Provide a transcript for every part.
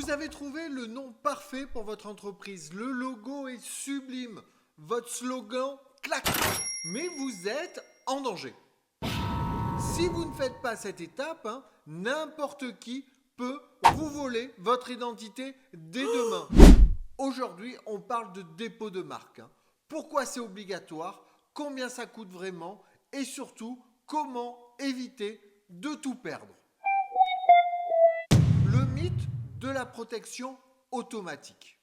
Vous avez trouvé le nom parfait pour votre entreprise. Le logo est sublime. Votre slogan claque. Mais vous êtes en danger. Si vous ne faites pas cette étape, n'importe qui peut vous voler votre identité dès demain. Aujourd'hui, on parle de dépôt de marque. Pourquoi c'est obligatoire? Combien ça coûte vraiment? Et surtout, comment éviter de tout perdre? Le mythe de la protection automatique.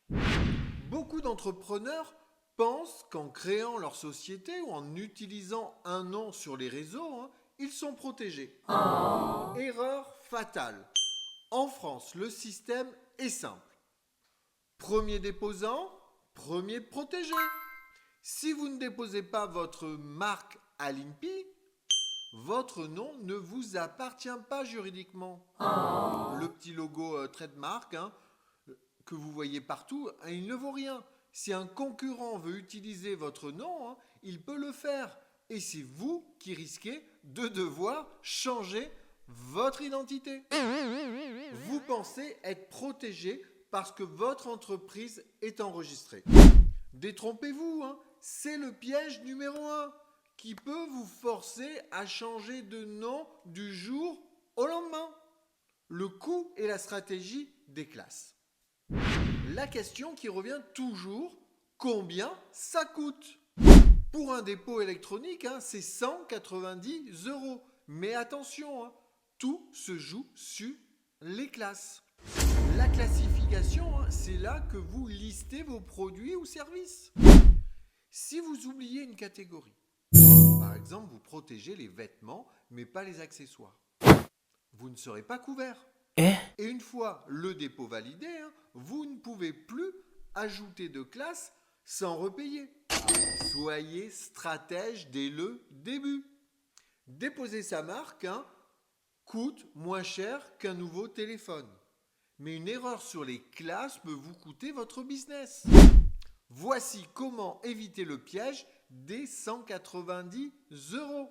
Beaucoup d'entrepreneurs pensent qu'en créant leur société ou en utilisant un nom sur les réseaux, ils sont protégés. Erreur fatale. En France, le système est simple. Premier déposant, premier protégé. Si vous ne déposez pas votre marque à l'INPI, votre nom ne vous appartient pas juridiquement. Le petit logo trademark que vous voyez partout, il ne vaut rien. Si un concurrent veut utiliser votre nom, il peut le faire. Et c'est vous qui risquez de devoir changer votre identité. Vous pensez être protégé parce que votre entreprise est enregistrée. Détrompez-vous, c'est le piège numéro 1 qui peut vous forcer à changer de nom du jour au lendemain. Le coût et la stratégie des classes. La question qui revient toujours, combien ça coûte? Pour un dépôt électronique, c'est 190 €. Mais attention, tout se joue sur les classes. La classification, c'est là que vous listez vos produits ou services. Si vous oubliez une catégorie, par exemple, vous protégez les vêtements, mais pas les accessoires, vous ne serez pas couvert. Et une fois le dépôt validé, vous ne pouvez plus ajouter de classe sans repayer. Soyez stratège dès le début. Déposer sa marque coûte moins cher qu'un nouveau téléphone. Mais une erreur sur les classes peut vous coûter votre business. Voici comment éviter le piège des 190 €.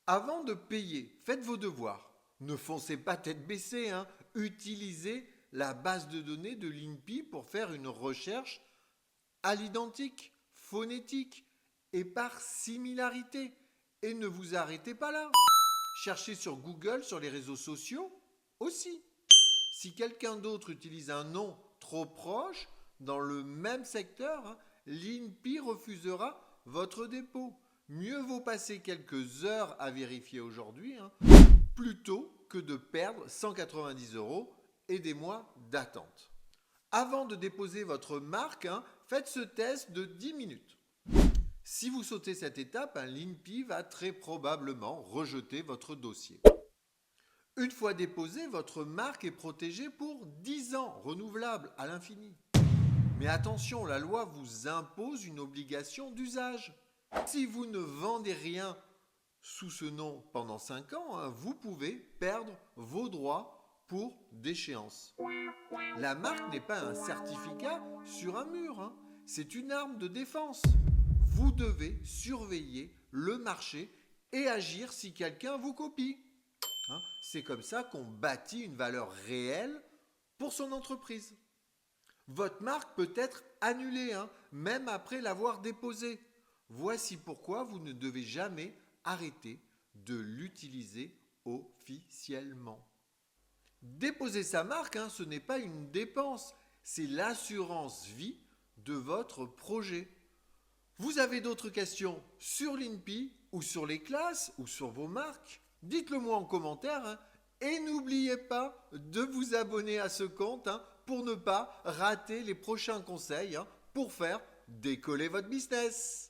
Avant de payer, faites vos devoirs. Ne foncez pas tête baissée. Utilisez la base de données de l'INPI pour faire une recherche à l'identique, phonétique et par similarité. Et ne vous arrêtez pas là. Cherchez sur Google, sur les réseaux sociaux aussi. Si quelqu'un d'autre utilise un nom trop proche dans le même secteur, l'INPI refusera votre dépôt. Mieux vaut passer quelques heures à vérifier aujourd'hui, plutôt que de perdre 190 € et des mois d'attente. Avant de déposer votre marque, faites ce test de 10 minutes. Si vous sautez cette étape, l'INPI va très probablement rejeter votre dossier. Une fois déposée, votre marque est protégée pour 10 ans, renouvelable à l'infini. Mais attention, la loi vous impose une obligation d'usage. Si vous ne vendez rien sous ce nom pendant 5 ans, vous pouvez perdre vos droits pour déchéance. La marque n'est pas un certificat sur un mur, c'est une arme de défense. Vous devez surveiller le marché et agir si quelqu'un vous copie. C'est comme ça qu'on bâtit une valeur réelle pour son entreprise. Votre marque peut être annulée, même après l'avoir déposée. Voici pourquoi vous ne devez jamais arrêter de l'utiliser officiellement. Déposer sa marque, ce n'est pas une dépense, c'est l'assurance vie de votre projet. Vous avez d'autres questions sur l'INPI ou sur les classes ou sur vos marques? Dites-le moi en commentaire et n'oubliez pas de vous abonner à ce compte pour ne pas rater les prochains conseils pour faire décoller votre business.